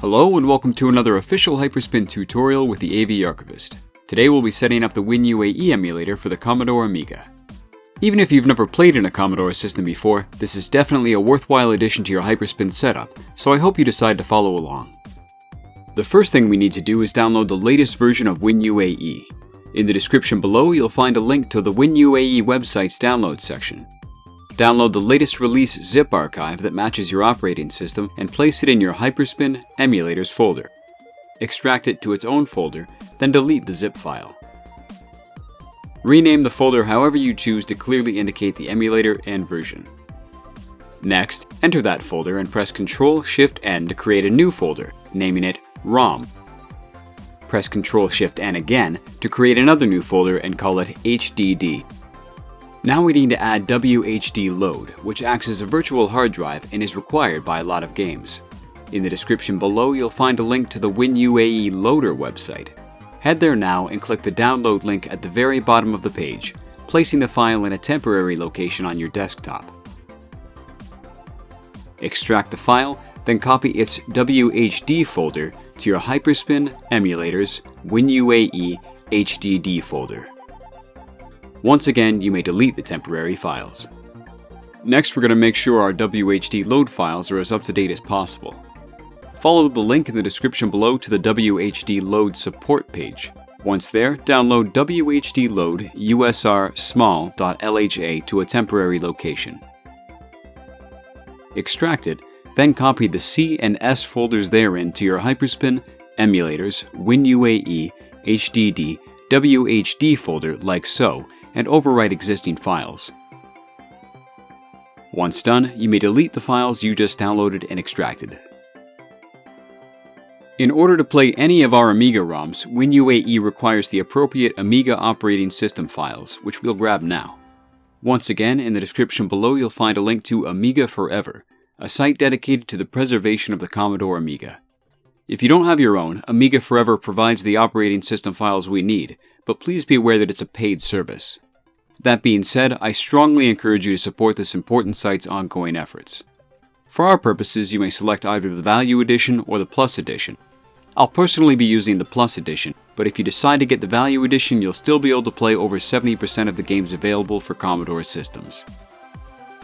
Hello and welcome to another official HyperSpin tutorial with the AV Archivist. Today we'll be setting up the WinUAE emulator for the Commodore Amiga. Even if you've never played in a Commodore system before, this is definitely a worthwhile addition to your HyperSpin setup, so I hope you decide to follow along. The first thing we need to do is download the latest version of WinUAE. In the description below you'll find a link to the WinUAE website's download section. Download the latest release zip archive that matches your operating system and place it in your HyperSpin Emulators folder. Extract it to its own folder, then delete the zip file. Rename the folder however you choose to clearly indicate the emulator and version. Next, enter that folder and press Ctrl-Shift-N to create a new folder, naming it ROM. Press Ctrl-Shift-N again to create another new folder and call it HDD. Now we need to add WHDLoad, which acts as a virtual hard drive and is required by a lot of games. In the description below you'll find a link to the WinUAE Loader website. Head there now and click the download link at the very bottom of the page, placing the file in a temporary location on your desktop. Extract the file, then copy its WHD folder to your HyperSpin Emulators WinUAE HDD folder. Once again, you may delete the temporary files. Next, we're going to make sure our WHDLoad files are as up to date as possible. Follow the link in the description below to the WHDLoad support page. Once there, download WHDLoad USR small.lha to a temporary location. Extract it, then copy the C and S folders therein to your HyperSpin Emulators WinUAE HDD WHD folder like so, and overwrite existing files. Once done, you may delete the files you just downloaded and extracted. In order to play any of our Amiga ROMs, WinUAE requires the appropriate Amiga operating system files, which we'll grab now. Once again, in the description below you'll find a link to Amiga Forever, a site dedicated to the preservation of the Commodore Amiga. If you don't have your own, Amiga Forever provides the operating system files we need, but please be aware that it's a paid service. That being said, I strongly encourage you to support this important site's ongoing efforts. For our purposes, you may select either the Value Edition or the Plus Edition. I'll personally be using the Plus Edition, but if you decide to get the Value Edition, you'll still be able to play over 70% of the games available for Commodore systems.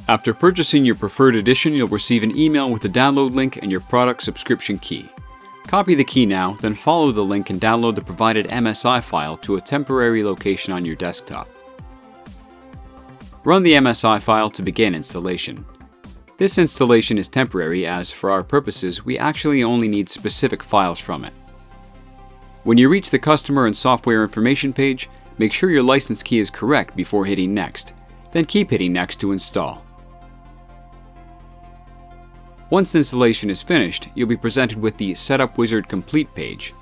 After purchasing your preferred edition, you'll receive an email with the download link and your product subscription key. Copy the key now, then follow the link and download the provided MSI file to a temporary location on your desktop. Run the MSI file to begin installation. This installation is temporary as, for our purposes, we actually only need specific files from it. When you reach the Customer and Software Information page, make sure your license key is correct before hitting Next, then keep hitting Next to install. Once installation is finished, you'll be presented with the Setup Wizard Complete page.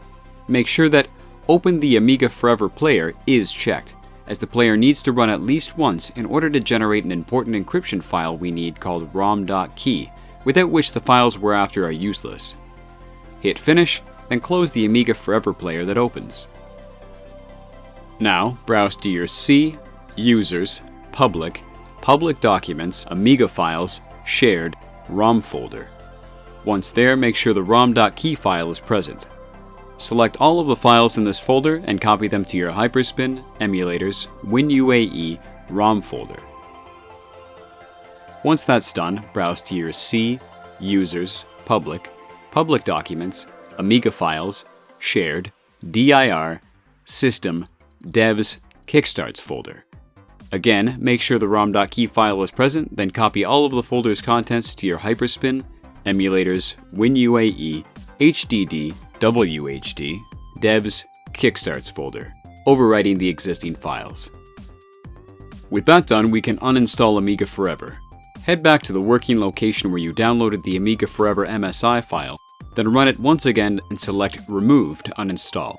Make sure that Open the Amiga Forever player is checked, as the player needs to run at least once in order to generate an important encryption file we need called rom.key, without which the files we're after are useless. Hit Finish, then close the Amiga Forever player that opens. Now, browse to your C, Users, Public, Public Documents, Amiga Files, Shared, ROM folder. Once there, make sure the rom.key file is present. Select all of the files in this folder and copy them to your HyperSpin Emulators WinUAE ROM folder. Once that's done, browse to your C, Users, Public, Public Documents, Amiga Files, Shared, DIR, System, Devs, Kickstarts folder. Again, make sure the rom.key file is present, then copy all of the folder's contents to your HyperSpin Emulators WinUAE HDD WHD Devs Kickstarts folder, overwriting the existing files. With that done, we can uninstall Amiga Forever. Head back to the working location where you downloaded the Amiga Forever MSI file, then run it once again and select Remove to uninstall.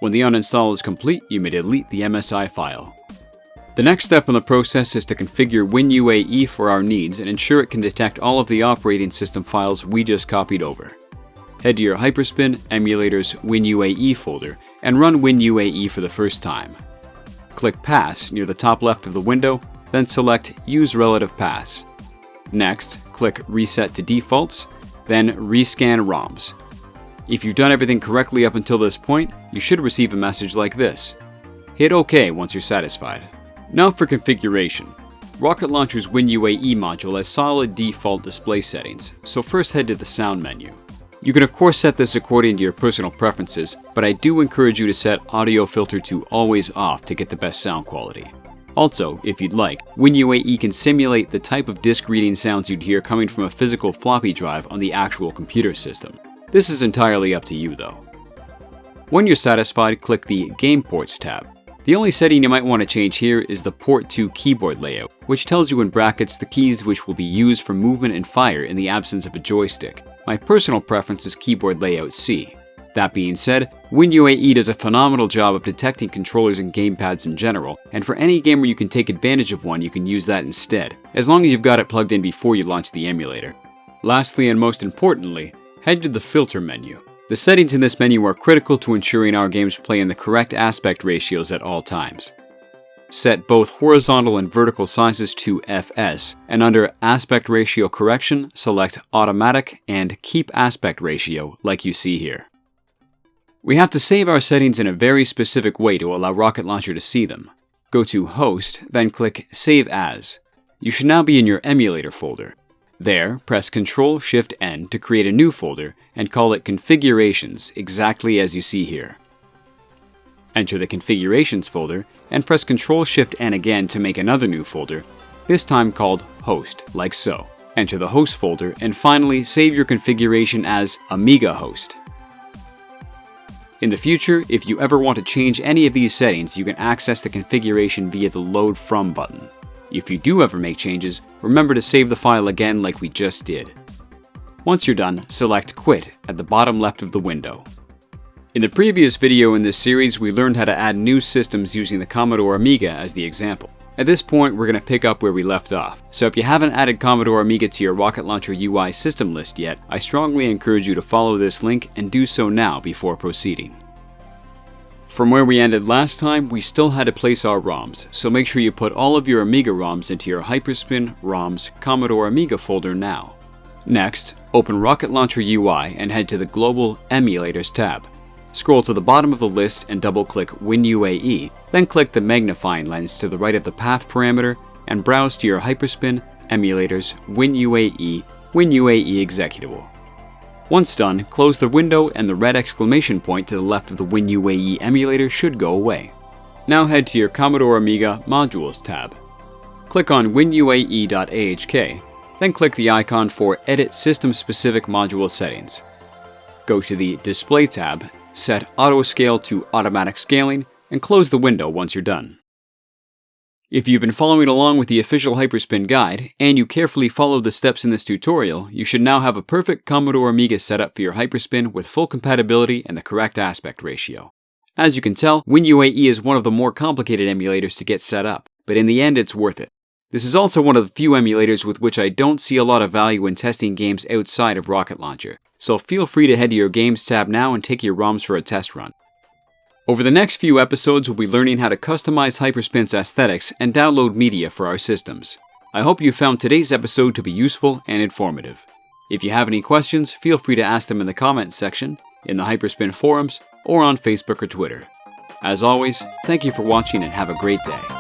When the uninstall is complete, you may delete the MSI file. The next step in the process is to configure WinUAE for our needs and ensure it can detect all of the operating system files we just copied over. Head to your HyperSpin Emulators WinUAE folder and run WinUAE for the first time. Click Pass near the top left of the window, then select Use Relative Paths. Next, click Reset to Defaults, then Rescan ROMs. If you've done everything correctly up until this point, you should receive a message like this. Hit OK once you're satisfied. Now for configuration. RocketLauncher's WinUAE module has solid default display settings, so first head to the sound menu. You can of course set this according to your personal preferences, but I do encourage you to set audio filter to always off to get the best sound quality. Also, if you'd like, WinUAE can simulate the type of disk reading sounds you'd hear coming from a physical floppy drive on the actual computer system. This is entirely up to you though. When you're satisfied, click the Game Ports tab. The only setting you might want to change here is the Port to keyboard layout, which tells you in brackets the keys which will be used for movement and fire in the absence of a joystick. My personal preference is keyboard layout C. That being said, WinUAE does a phenomenal job of detecting controllers and gamepads in general, and for any game where you can take advantage of one, you can use that instead, as long as you've got it plugged in before you launch the emulator. Lastly and most importantly, head to the Filter menu. The settings in this menu are critical to ensuring our games play in the correct aspect ratios at all times. Set both horizontal and vertical sizes to FS, and under Aspect Ratio Correction, select Automatic and Keep Aspect Ratio like you see here. We have to save our settings in a very specific way to allow RocketLauncher to see them. Go to Host, then click Save As. You should now be in your emulator folder. There, press Ctrl-Shift-N to create a new folder and call it Configurations, exactly as you see here. Enter the Configurations folder and press Ctrl-Shift-N again to make another new folder, this time called Host, like so. Enter the Host folder and finally save your configuration as Amiga Host. In the future, if you ever want to change any of these settings, you can access the configuration via the Load From button. If you do ever make changes, remember to save the file again like we just did. Once you're done, select Quit at the bottom left of the window. In the previous video in this series, we learned how to add new systems using the Commodore Amiga as the example. At this point, we're going to pick up where we left off. So if you haven't added Commodore Amiga to your RocketLauncher UI system list yet, I strongly encourage you to follow this link and do so now before proceeding. From where we ended last time, we still had to place our ROMs, so make sure you put all of your Amiga ROMs into your HyperSpin ROMs Commodore Amiga folder now. Next, open RocketLauncher UI and head to the Global Emulators tab. Scroll to the bottom of the list and double-click WinUAE, then click the magnifying lens to the right of the path parameter and browse to your HyperSpin, Emulators, WinUAE, WinUAE executable. Once done, close the window and the red exclamation point to the left of the WinUAE emulator should go away. Now head to your Commodore Amiga Modules tab. Click on WinUAE.ahk, then click the icon for Edit System-Specific Module Settings. Go to the Display tab, set Auto Scale to Automatic Scaling, and close the window once you're done. If you've been following along with the official HyperSpin guide, and you carefully followed the steps in this tutorial, you should now have a perfect Commodore Amiga setup for your HyperSpin with full compatibility and the correct aspect ratio. As you can tell, WinUAE is one of the more complicated emulators to get set up, but in the end it's worth it. This is also one of the few emulators with which I don't see a lot of value in testing games outside of RocketLauncher, so feel free to head to your Games tab now and take your ROMs for a test run. Over the next few episodes, we'll be learning how to customize HyperSpin's aesthetics and download media for our systems. I hope you found today's episode to be useful and informative. If you have any questions, feel free to ask them in the comments section, in the HyperSpin forums, or on Facebook or Twitter. As always, thank you for watching and have a great day.